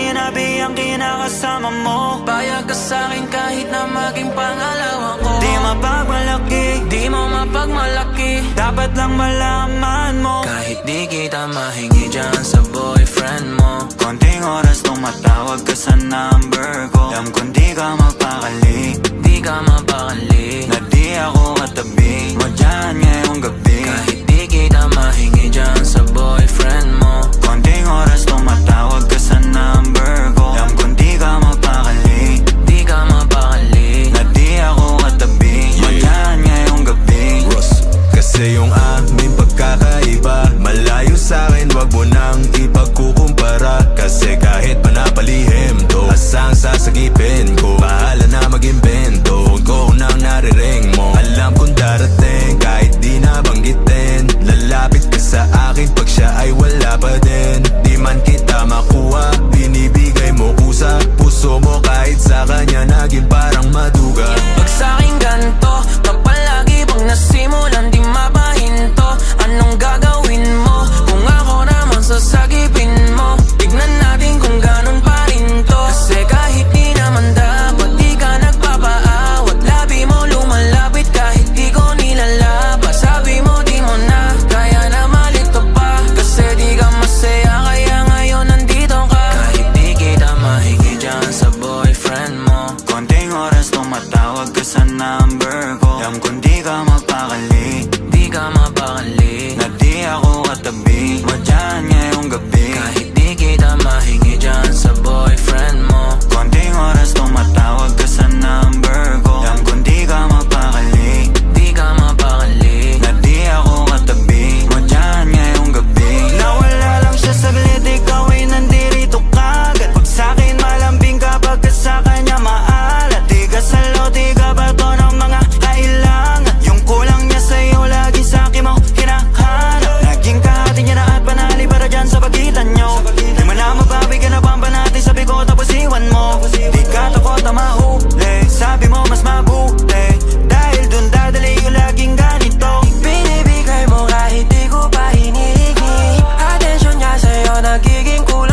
sinabi ang kinakasama mo. Payag ka sa'kin kahit na maging pangalawa ko. Di mapagmalaki, di mo mapagmalaki. dapat lang malaman mo. Kahit di kita mahingi dyan sa boyfriend mo. Konting oras tumatawag ka sa number ko. Alam kong di ka mapakali, di ka mapakali, na di ako katabi mo dyan ngayong gabi. kahit di kita mahingi dyan sa boyfriend mo. Konting oras tumatawag ka sa number ko. Alam kong di ka mapakali, Di ka mapakali, na di ako katabi mo dyan ngayong gabi. Kasi yung aming pagkakaiba malayo sa'kin, wag mo nang ipagkukumpara. Kasi kahit panapalihim to, asang sasagipin ko, bahala na mag-imbento. Phone ko nang nariring mo, alam kong darating kahit di nabanggitin. Lalapit ka sa akin pag siya ay wala pa din. Di man kita makuha, binibigay mo kusa. Puso mo kahit sa kanya naging parang maduga. pag sa'king ganto, kapal lagi bang nasimulan di mapahinto. Anong gagawin mo kung ako naman sasagipin mo? Tignan natin kung ganun pa rin to. Kasi kahit di naman dapat, di ka nagpapaawat. Labi mo lumalapit kahit di ko nilalaba. Sabi mo di mo na kaya na malito pa. Kasi di ka masaya kaya ngayon nandito ka. Kahit di kita mahingi dyan sa boyfriend mo. Konting oras tumatawag ka sa number ko. Alam kong di ka mapakali, Di ka mapakali, na di ako katabi mo dyan ngayong gabi. kahit di kita mahingi dyan sa boyfriend mo. Konting oras tumatawag ka sa number ko. Alam kong di ka mapakali, Di ka mapakali, na di ako katabi mo dyan ngayong gabi. Nawala lang siya saglit, ikaw ay nandirito kagad. Pag sa'kin malambing kapag ka sa kanya maalat. Di ka salo, di ka bato ng mga kailangan. Yung kulang niya sa'yo lagi sa'kin mo hinahanap. Naging kahati niya na at panali para dyan sa pagitan nyo. Di mo na mabawi ka na pang panati, sabi ko tapos iwan mo. Di ka takot na mahuli, sabi mo mas mabuti. Dahil dun dadali yung laging ganito. binibigay mo kahit di ko pa hinihingi. Atensyon niya sa'yo nagiging kulang.